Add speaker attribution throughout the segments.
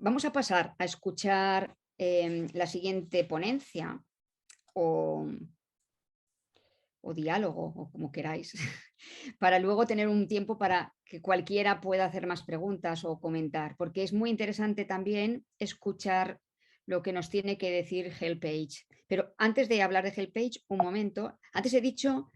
Speaker 1: vamos a pasar a escuchar la siguiente ponencia o, o diálogo, o como queráis, para luego tener un tiempo para que cualquiera pueda hacer más preguntas o comentar, porque es muy interesante también escuchar lo que nos tiene que decir HelpAge. Pero antes de hablar de HelpAge, un momento, antes he dicho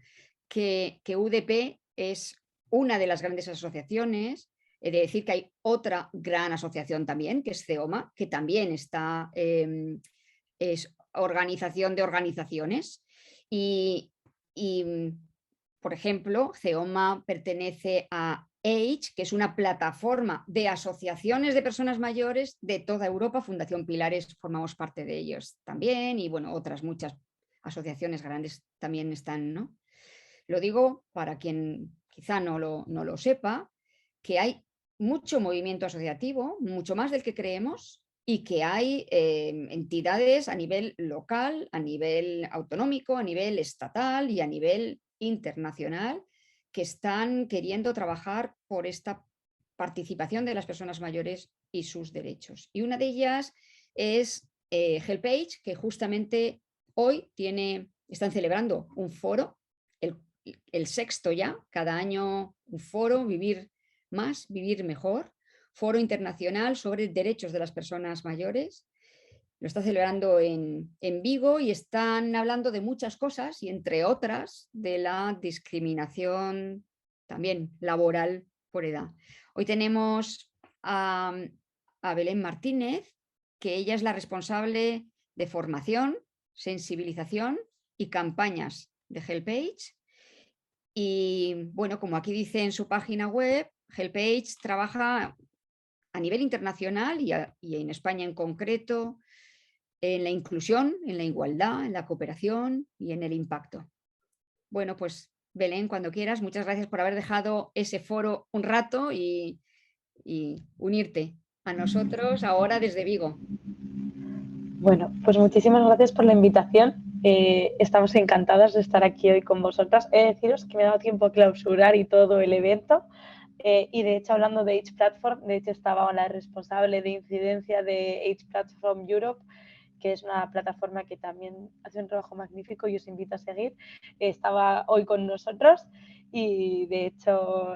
Speaker 1: que UDP es una de las grandes asociaciones. He de decir que hay otra gran asociación también, que es CEOMA, que también está, es organización de organizaciones. Y, por ejemplo, CEOMA pertenece a AGE, que es una plataforma de asociaciones de personas mayores de toda Europa. Fundación Pilares formamos parte de ellos también, y bueno, otras muchas asociaciones grandes también están, ¿no? Lo digo para quien quizá no lo sepa, que hay mucho movimiento asociativo, mucho más del que creemos, y que hay entidades a nivel local, a nivel autonómico, a nivel estatal y a nivel internacional que están queriendo trabajar por esta participación de las personas mayores y sus derechos. Y una de ellas es HelpAge, que justamente hoy están celebrando un foro, el sexto ya, cada año un foro, Vivir Más, Vivir Mejor, foro internacional sobre derechos de las personas mayores. Lo está celebrando en Vigo y están hablando de muchas cosas y entre otras de la discriminación también laboral por edad. Hoy tenemos a Belén Martínez, que ella es la responsable de formación, sensibilización y campañas de HelpAge. Y bueno, como aquí dice en su página web, HelpAge trabaja a nivel internacional y en España en concreto en la inclusión, en la igualdad, en la cooperación y en el impacto. Bueno, pues Belén, cuando quieras, muchas gracias por haber dejado ese foro un rato y unirte a nosotros ahora desde Vigo.
Speaker 2: Bueno, pues muchísimas gracias por la invitación. Estamos encantadas de estar aquí hoy con vosotras. He de deciros que me ha dado tiempo a clausurar y todo el evento. Y de hecho, hablando de Age Platform, de hecho estaba la responsable de incidencia de Age Platform Europe, que es una plataforma que también hace un trabajo magnífico y os invito a seguir. Estaba hoy con nosotros y de hecho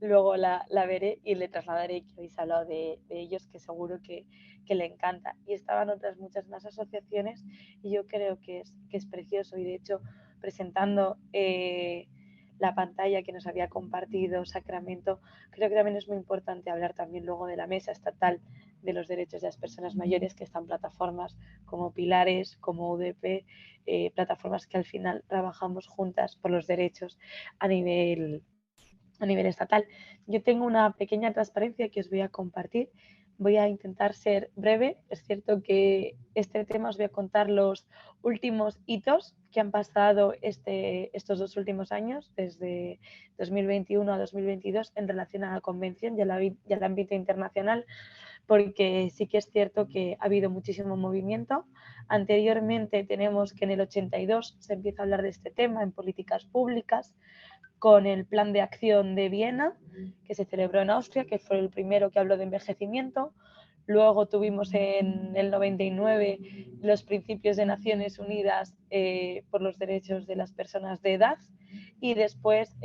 Speaker 2: luego la veré y le trasladaré que habéis hablado de ellos, que seguro que le encanta. Y estaban otras muchas más asociaciones y yo creo que es precioso. Y de hecho, presentando la pantalla que nos había compartido Sacramento, creo que también es muy importante hablar también luego de la mesa estatal de los derechos de las personas mayores, que están plataformas como Pilares, como UDP, plataformas que al final trabajamos juntas por los derechos a nivel estatal. Yo tengo una pequeña transparencia que os voy a compartir. Voy a intentar ser breve. Es cierto que este tema os voy a contar los últimos hitos que han pasado estos 2 últimos años, desde 2021 a 2022, en relación a la Convención y al ámbito internacional, porque sí que es cierto que ha habido muchísimo movimiento. Anteriormente tenemos que en el 82 se empieza a hablar de este tema en políticas públicas, con el Plan de Acción de Viena, que se celebró en Austria, que fue el primero que habló de envejecimiento. Luego tuvimos en el 99 los principios de Naciones Unidas por los derechos de las personas de edad. Y después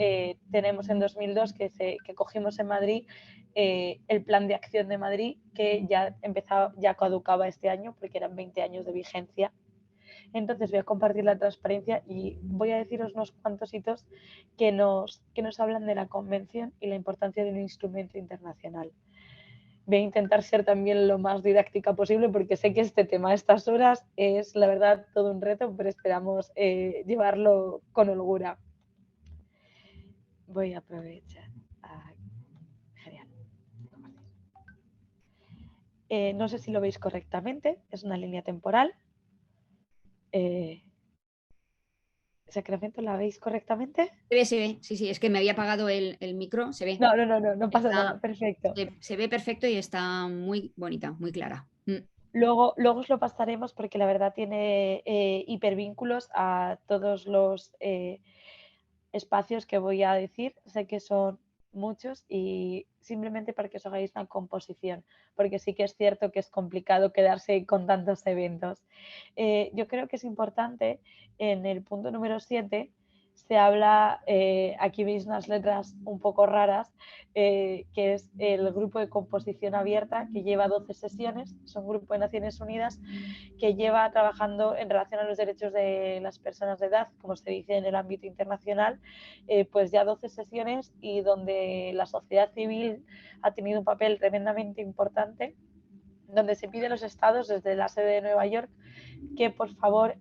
Speaker 2: tenemos en 2002 que cogimos en Madrid el Plan de Acción de Madrid, que ya caducaba este año porque eran 20 años de vigencia. Entonces voy a compartir la transparencia y voy a deciros unos cuantos hitos que nos hablan de la Convención y la importancia de un instrumento internacional. Voy a intentar ser también lo más didáctica posible porque sé que este tema a estas horas es, la verdad, todo un reto, pero esperamos llevarlo con holgura. Voy a aprovechar. Genial. No sé si lo veis correctamente, es una línea temporal. ¿Sacramento la veis correctamente?
Speaker 1: Se ve, sí, sí, es que me había apagado el micro, se ve.
Speaker 2: No pasa nada, perfecto.
Speaker 1: Se ve perfecto y está muy bonita, muy clara.
Speaker 2: Luego os lo pasaremos porque la verdad tiene hipervínculos a todos los espacios que voy a decir. Sé que son muchos, y simplemente para que os hagáis una composición, porque sí que es cierto que es complicado quedarse con tantos eventos. Yo creo que es importante, en el punto número 7 se habla, aquí veis unas letras un poco raras, que es el grupo de composición abierta, que lleva 12 sesiones, es un grupo de Naciones Unidas que lleva trabajando en relación a los derechos de las personas de edad, como se dice en el ámbito internacional, pues ya 12 sesiones, y donde la sociedad civil ha tenido un papel tremendamente importante, donde se pide a los estados, desde la sede de Nueva York, que por favor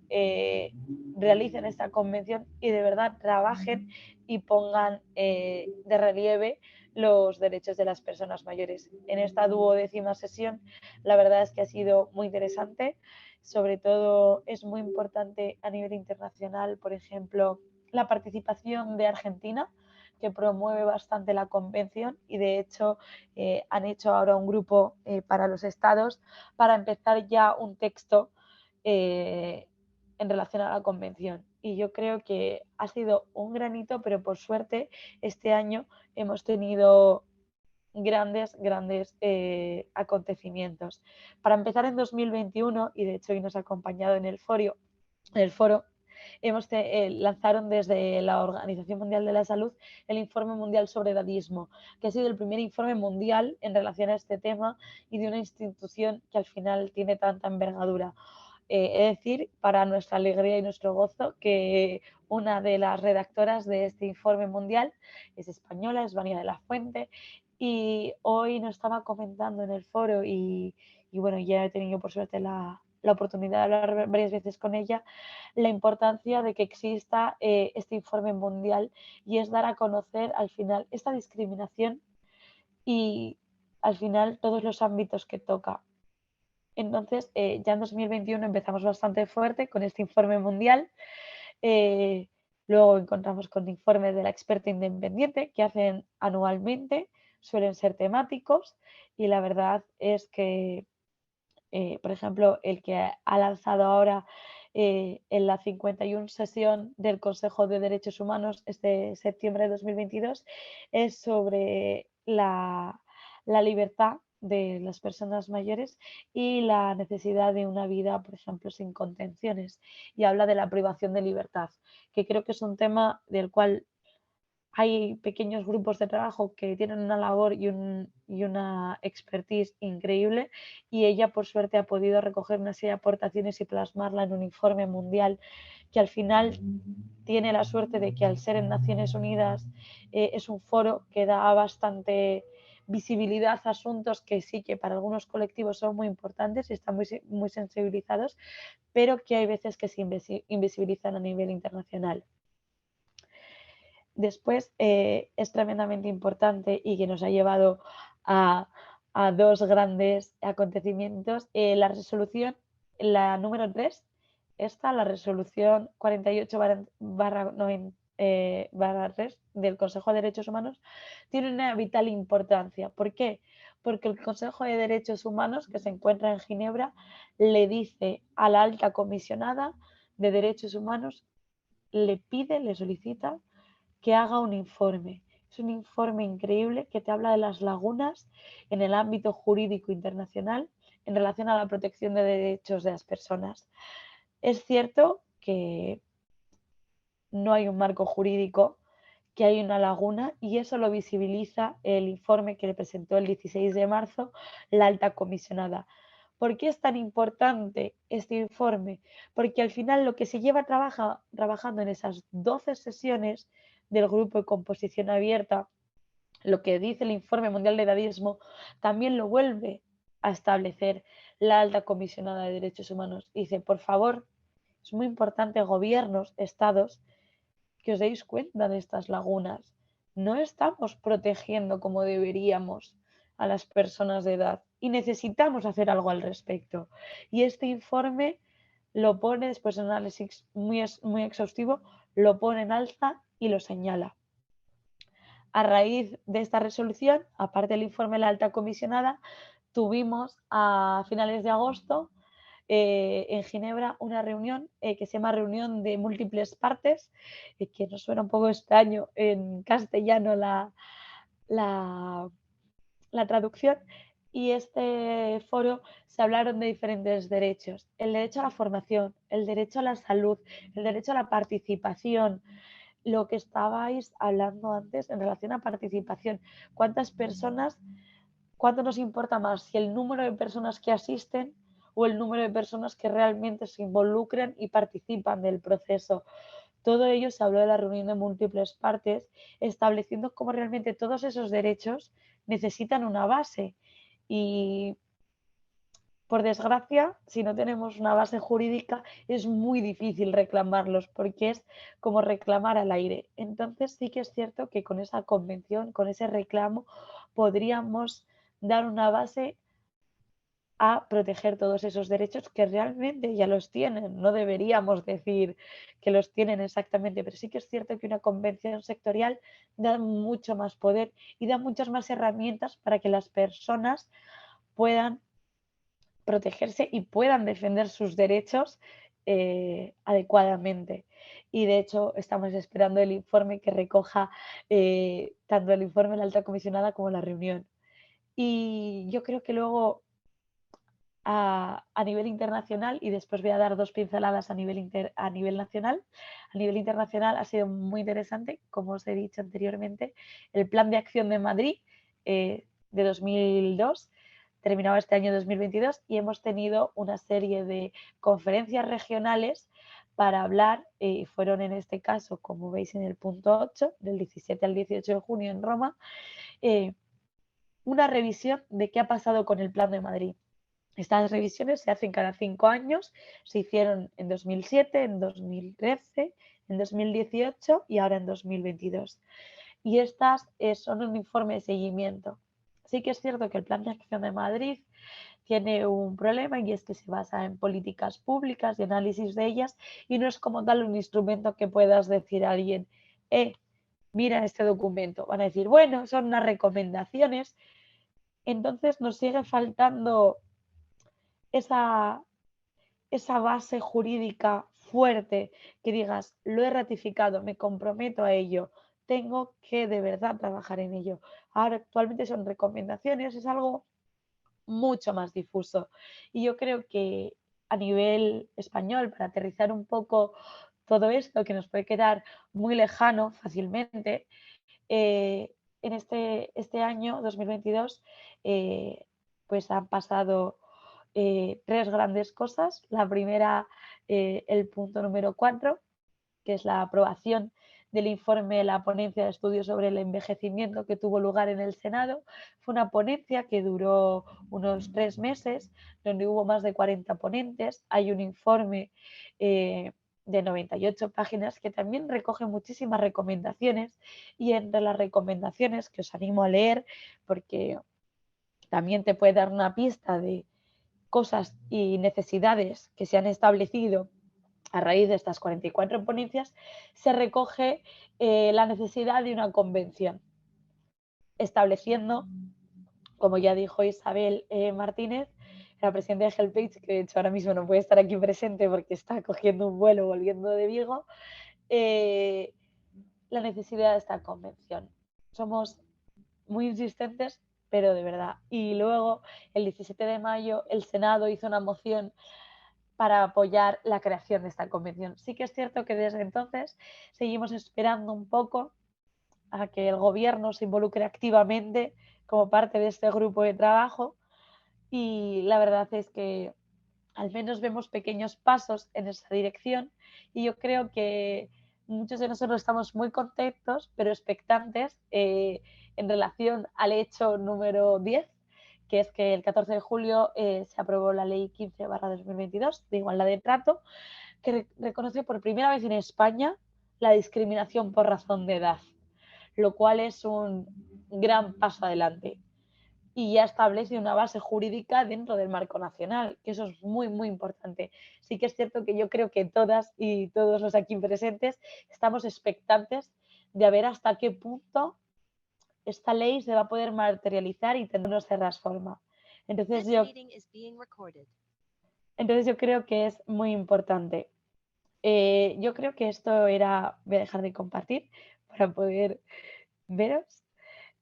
Speaker 2: realicen esta convención y de verdad trabajen y pongan de relieve los derechos de las personas mayores. En esta 12ª sesión, la verdad es que ha sido muy interesante. Sobre todo es muy importante a nivel internacional, por ejemplo, la participación de Argentina, que promueve bastante la convención, y de hecho han hecho ahora un grupo para los estados para empezar ya un texto en relación a la convención. Y yo creo que ha sido un granito, pero por suerte este año hemos tenido grandes acontecimientos. Para empezar, en 2021, y de hecho hoy nos ha acompañado en el foro, lanzaron desde la Organización Mundial de la Salud el Informe Mundial sobre Edadismo, que ha sido el primer informe mundial en relación a este tema y de una institución que al final tiene tanta envergadura. Es decir, para nuestra alegría y nuestro gozo, que una de las redactoras de este informe mundial es española, es Vania de la Fuente, y hoy nos estaba comentando en el foro, y bueno, ya he tenido por suerte la oportunidad de hablar varias veces con ella, la importancia de que exista este informe mundial, y es dar a conocer al final esta discriminación y al final todos los ámbitos que toca. Entonces, ya en 2021 empezamos bastante fuerte con este informe mundial. Luego encontramos con informes de la experta independiente que hacen anualmente, suelen ser temáticos, y la verdad es que, por ejemplo, el que ha lanzado ahora en la 51 sesión del Consejo de Derechos Humanos este septiembre de 2022 es sobre la libertad de las personas mayores y la necesidad de una vida, por ejemplo, sin contenciones, y habla de la privación de libertad, que creo que es un tema del cual hay pequeños grupos de trabajo que tienen una labor y una expertise increíble, y ella por suerte ha podido recoger una serie de aportaciones y plasmarla en un informe mundial que al final tiene la suerte de que, al ser en Naciones Unidas, es un foro que da bastante visibilidad a asuntos que sí que para algunos colectivos son muy importantes y están muy sensibilizados, pero que hay veces que se invisibilizan a nivel internacional. Después es tremendamente importante y que nos ha llevado a dos grandes acontecimientos. La resolución, la número 3, la resolución 48/3 del Consejo de Derechos Humanos, tiene una vital importancia. ¿Por qué? Porque el Consejo de Derechos Humanos, que se encuentra en Ginebra, le dice a la alta comisionada de Derechos Humanos, le solicita que haga un informe. Es un informe increíble que te habla de las lagunas en el ámbito jurídico internacional en relación a la protección de derechos de las personas. Es cierto que no hay un marco jurídico, que hay una laguna, y eso lo visibiliza el informe que le presentó el 16 de marzo la alta comisionada. ¿Por qué es tan importante este informe? Porque al final lo que se lleva trabajando en esas 12 sesiones del grupo de composición abierta, lo que dice el Informe Mundial de Edadismo, también lo vuelve a establecer la alta comisionada de derechos humanos. Dice, por favor, es muy importante, gobiernos, estados, que os deis cuenta de estas lagunas. No estamos protegiendo como deberíamos a las personas de edad y necesitamos hacer algo al respecto. Y este informe lo pone, después de un análisis muy exhaustivo, lo pone en alza y lo señala. A raíz de esta resolución, aparte del informe de la alta comisionada, tuvimos a finales de agosto en Ginebra una reunión que se llama Reunión de Múltiples Partes, que nos suena un poco extraño en castellano la, la traducción, y este foro se hablaron de diferentes derechos: el derecho a la formación, el derecho a la salud, el derecho a la participación, lo que estabais hablando antes en relación a participación. ¿Cuántas personas, cuánto nos importa más, si el número de personas que asisten o el número de personas que realmente se involucran y participan del proceso? Todo ello se habló de la reunión de múltiples partes, estableciendo cómo realmente todos esos derechos necesitan una base. Y por desgracia, si no tenemos una base jurídica, es muy difícil reclamarlos, porque es como reclamar al aire. Entonces sí que es cierto que con esa convención, con ese reclamo, podríamos dar una base a proteger todos esos derechos que realmente ya los tienen. No deberíamos decir que los tienen exactamente, pero sí que es cierto que una convención sectorial da mucho más poder y da muchas más herramientas para que las personas puedan protegerse y puedan defender sus derechos adecuadamente. Y de hecho estamos esperando el informe que recoja tanto el informe de la alta comisionada como la reunión. Y yo creo que luego a nivel internacional, y después voy a dar dos pinceladas a nivel nacional. A nivel internacional ha sido muy interesante, como os he dicho anteriormente, el Plan de Acción de Madrid de 2002 terminaba este año 2022 y hemos tenido una serie de conferencias regionales para hablar, fueron en este caso, como veis en el punto 8, del 17 al 18 de junio en Roma, una revisión de qué ha pasado con el Plan de Madrid. Estas revisiones se hacen cada 5 años, se hicieron en 2007, en 2013, en 2018 y ahora en 2022. Y estas son un informe de seguimiento. Sí que es cierto que el Plan de Acción de Madrid tiene un problema, y es que se basa en políticas públicas y análisis de ellas, y no es como tal un instrumento que puedas decir a alguien, mira este documento. Van a decir, bueno, son unas recomendaciones. Entonces nos sigue faltando esa, esa base jurídica fuerte que digas, lo he ratificado, me comprometo a ello, tengo que de verdad trabajar en ello. Ahora actualmente son recomendaciones, es algo mucho más difuso. Y yo creo que a nivel español, para aterrizar un poco todo esto que nos puede quedar muy lejano fácilmente, en este año 2022 pues han pasado tres grandes cosas. La primera, el punto número 4, que es la aprobación del informe de la ponencia de estudios sobre el envejecimiento que tuvo lugar en el Senado. Fue una ponencia que duró unos 3 meses, donde hubo más de 40 ponentes. Hay un informe de 98 páginas que también recoge muchísimas recomendaciones, y entre las recomendaciones que os animo a leer, porque también te puede dar una pista de cosas y necesidades que se han establecido a raíz de estas 44 ponencias, se recoge la necesidad de una convención, estableciendo, como ya dijo Isabel Martínez, la presidenta de Helpage, que de hecho ahora mismo no puede estar aquí presente porque está cogiendo un vuelo volviendo de Vigo, la necesidad de esta convención. Somos muy insistentes, pero de verdad. Y luego, el 17 de mayo, el Senado hizo una moción para apoyar la creación de esta convención. Sí que es cierto que desde entonces seguimos esperando un poco a que el gobierno se involucre activamente como parte de este grupo de trabajo, y la verdad es que al menos vemos pequeños pasos en esa dirección, y yo creo que muchos de nosotros estamos muy contentos, pero expectantes en relación al hecho número 10, que es que el 14 de julio se aprobó la ley 15/2022 de igualdad de trato, que reconoce por primera vez en España la discriminación por razón de edad, lo cual es un gran paso adelante, y ya establece una base jurídica dentro del marco nacional, que eso es muy, muy importante. Sí que es cierto que yo creo que todas y todos los aquí presentes estamos expectantes de ver hasta qué punto esta ley se va a poder materializar y tendremos que transformar. Entonces yo creo que es muy importante. Yo creo que esto era, voy a dejar de compartir para poder veros.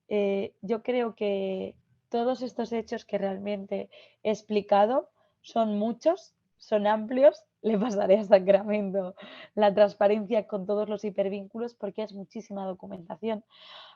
Speaker 2: yo creo que todos estos hechos que realmente he explicado son muchos, son amplios. Le pasaré a Sacramento la transparencia con todos los hipervínculos porque es muchísima documentación,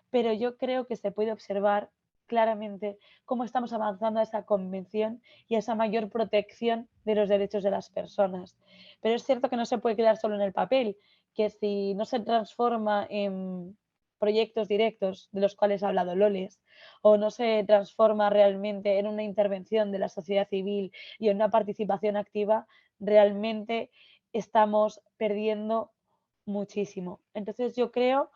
Speaker 2: pero yo creo que se puede observar claramente cómo estamos avanzando a esa convención y a esa mayor protección de los derechos de las personas. Pero es cierto que no se puede quedar solo en el papel, que si no se transforma en proyectos directos de los cuales ha hablado Loles, o no se transforma realmente en una intervención de la sociedad civil y en una participación activa, realmente estamos perdiendo muchísimo. Entonces yo creo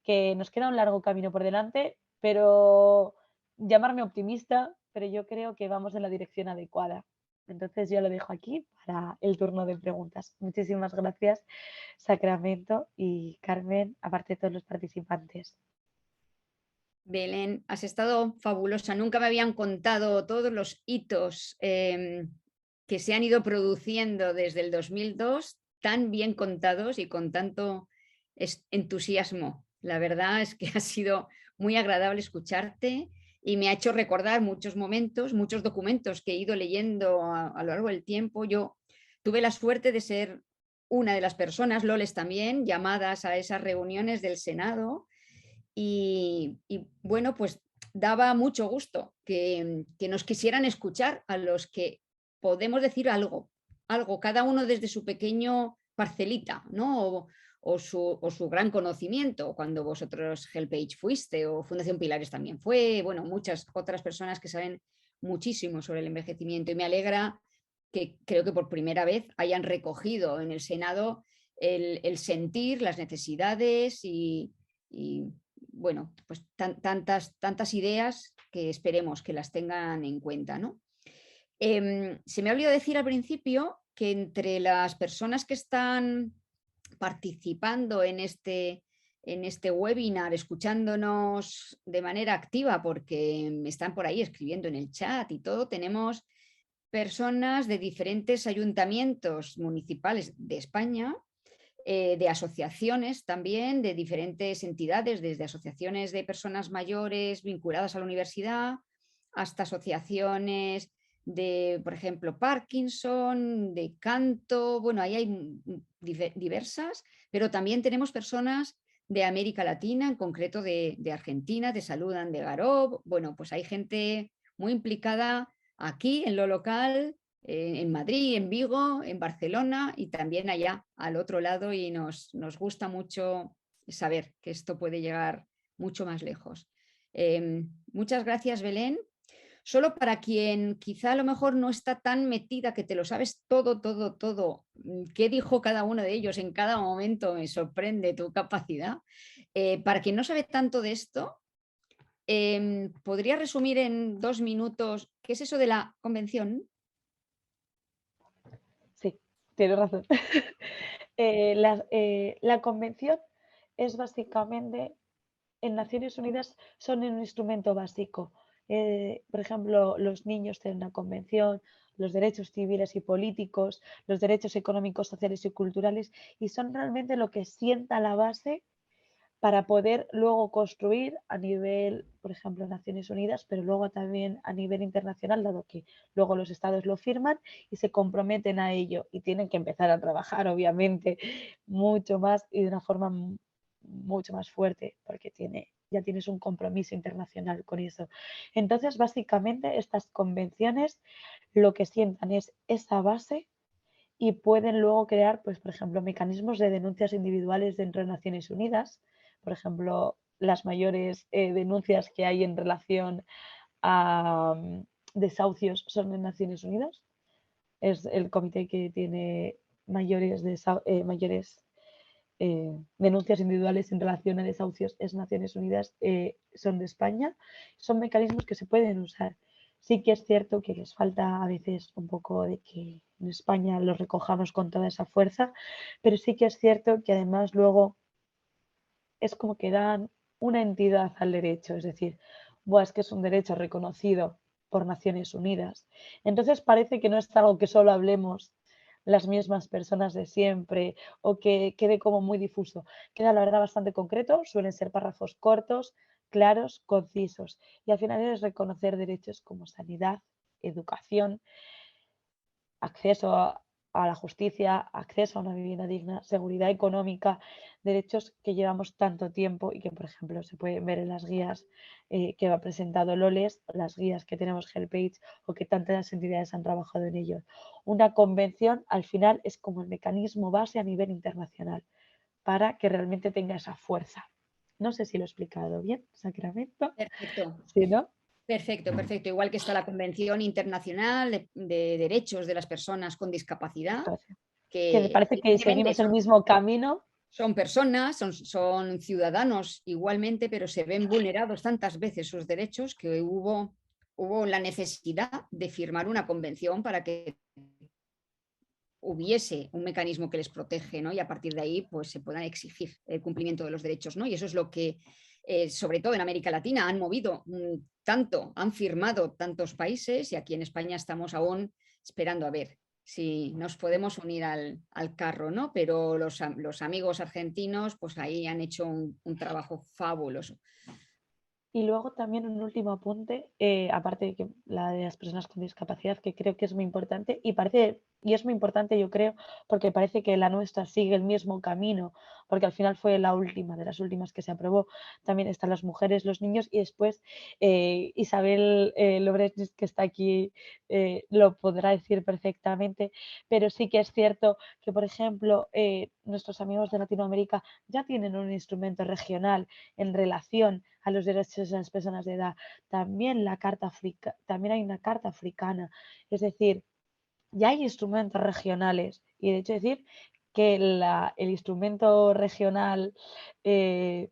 Speaker 2: que nos queda un largo camino por delante, pero llamarme optimista, pero yo creo que vamos en la dirección adecuada. Entonces yo lo dejo aquí para el turno de preguntas. Muchísimas gracias, Sacramento y Carmen, aparte de todos los participantes.
Speaker 1: Belén, has estado fabulosa. Nunca me habían contado todos los hitos que se han ido produciendo desde el 2002, tan bien contados y con tanto entusiasmo. La verdad es que ha sido muy agradable escucharte y me ha hecho recordar muchos momentos, muchos documentos que he ido leyendo a lo largo del tiempo. Yo tuve la suerte de ser una de las personas, Loles también, llamadas a esas reuniones del Senado y bueno, pues daba mucho gusto que nos quisieran escuchar a los que podemos decir algo, algo, cada uno desde su pequeño parcelita, ¿no? O su gran conocimiento, cuando vosotros Helpage fuiste o Fundación Pilares también fue, bueno, muchas otras personas que saben muchísimo sobre el envejecimiento y me alegra que creo que por primera vez hayan recogido en el Senado el sentir, las necesidades y bueno, pues tantas ideas que esperemos que las tengan en cuenta, ¿no? Se me ha olvidado decir al principio que entre las personas que están participando en este webinar, escuchándonos de manera activa, porque están por ahí escribiendo en el chat y todo, tenemos personas de diferentes ayuntamientos municipales de España, de asociaciones también, de diferentes entidades, desde asociaciones de personas mayores vinculadas a la universidad hasta asociaciones de, por ejemplo, Parkinson, de canto, bueno, ahí hay diversas, pero también tenemos personas de América Latina, en concreto de Argentina, te saludan de Garov, bueno, pues hay gente muy implicada aquí en lo local, en Madrid, en Vigo, en Barcelona y también allá al otro lado y nos gusta mucho saber que esto puede llegar mucho más lejos. Muchas gracias, Belén. Solo para quien quizá a lo mejor no está tan metida que te lo sabes todo, todo, todo, qué dijo cada uno de ellos en cada momento, me sorprende tu capacidad. Para quien no sabe tanto de esto, ¿podría resumir en 2 minutos qué es eso de la convención?
Speaker 2: Sí, tienes razón. La convención es básicamente, en Naciones Unidas son un instrumento básico. Por ejemplo, los niños tienen una convención, los derechos civiles y políticos, los derechos económicos, sociales y culturales, y son realmente lo que sienta la base para poder luego construir a nivel, por ejemplo, Naciones Unidas, pero luego también a nivel internacional, dado que luego los estados lo firman y se comprometen a ello y tienen que empezar a trabajar, obviamente, mucho más y de una forma mucho más fuerte, porque ya tienes un compromiso internacional con eso. Entonces, básicamente, estas convenciones lo que sientan es esa base y pueden luego crear, pues, por ejemplo, mecanismos de denuncias individuales dentro de Naciones Unidas. Por ejemplo, las mayores denuncias que hay en relación a desahucios son en Naciones Unidas. Es el comité que tiene mayores denuncias individuales en relación a desahucios, es Naciones Unidas, son de España. Son mecanismos que se pueden usar. Sí que es cierto que les falta a veces un poco de que en España los recojamos con toda esa fuerza, pero sí que es cierto que además luego es como que dan una entidad al derecho, es decir, es que es un derecho reconocido por Naciones Unidas. Entonces parece que no es algo que solo hablemos las mismas personas de siempre o que quede como muy difuso. Queda la verdad bastante concreto, suelen ser párrafos cortos, claros, concisos. Y al final es reconocer derechos como sanidad, educación, acceso a la justicia, acceso a una vivienda digna, seguridad económica, derechos que llevamos tanto tiempo y que, por ejemplo, se pueden ver en las guías que ha presentado Loles, las guías que tenemos HelpAge o que tantas entidades han trabajado en ello. Una convención, al final, es como el mecanismo base a nivel internacional para que realmente tenga esa fuerza. No sé si lo he explicado bien, Sacramento.
Speaker 1: Perfecto.
Speaker 2: ¿Sí, no?
Speaker 1: Perfecto, perfecto. Igual que está la Convención Internacional de Derechos de las Personas con Discapacidad,
Speaker 2: Que me
Speaker 1: que
Speaker 2: parece que
Speaker 1: evidentemente
Speaker 2: seguimos el mismo camino.
Speaker 1: son personas, son ciudadanos igualmente, pero se ven vulnerados tantas veces sus derechos que hubo la necesidad de firmar una convención para que hubiese un mecanismo que les protege, ¿no? Y a partir de ahí pues se puedan exigir el cumplimiento de los derechos, ¿no? Y eso es lo que, sobre todo en América Latina, han movido tanto, han firmado tantos países y aquí en España estamos aún esperando a ver si nos podemos unir al carro, ¿no? Pero los amigos argentinos pues ahí han hecho un trabajo fabuloso.
Speaker 2: Y luego también un último apunte, aparte de que la de las personas con discapacidad, que creo que es muy importante, y es muy importante yo creo, porque parece que la nuestra sigue el mismo camino, porque al final fue la última, de las últimas que se aprobó. También están las mujeres, los niños, y después Isabel Lobresnis, que está aquí, lo podrá decir perfectamente, pero sí que es cierto que, por ejemplo, nuestros amigos de Latinoamérica ya tienen un instrumento regional en relación a los derechos de las personas de edad. También también hay una carta africana, es decir, ya hay instrumentos regionales y de hecho decir que el instrumento regional en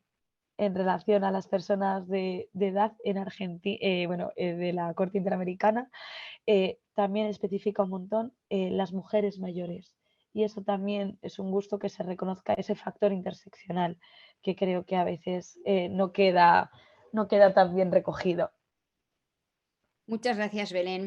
Speaker 2: relación a las personas de edad en Argentina, de la Corte Interamericana, también especifica un montón las mujeres mayores. Y eso también es un gusto que se reconozca ese factor interseccional que creo que a veces no queda tan bien recogido.
Speaker 1: Muchas gracias, Belén.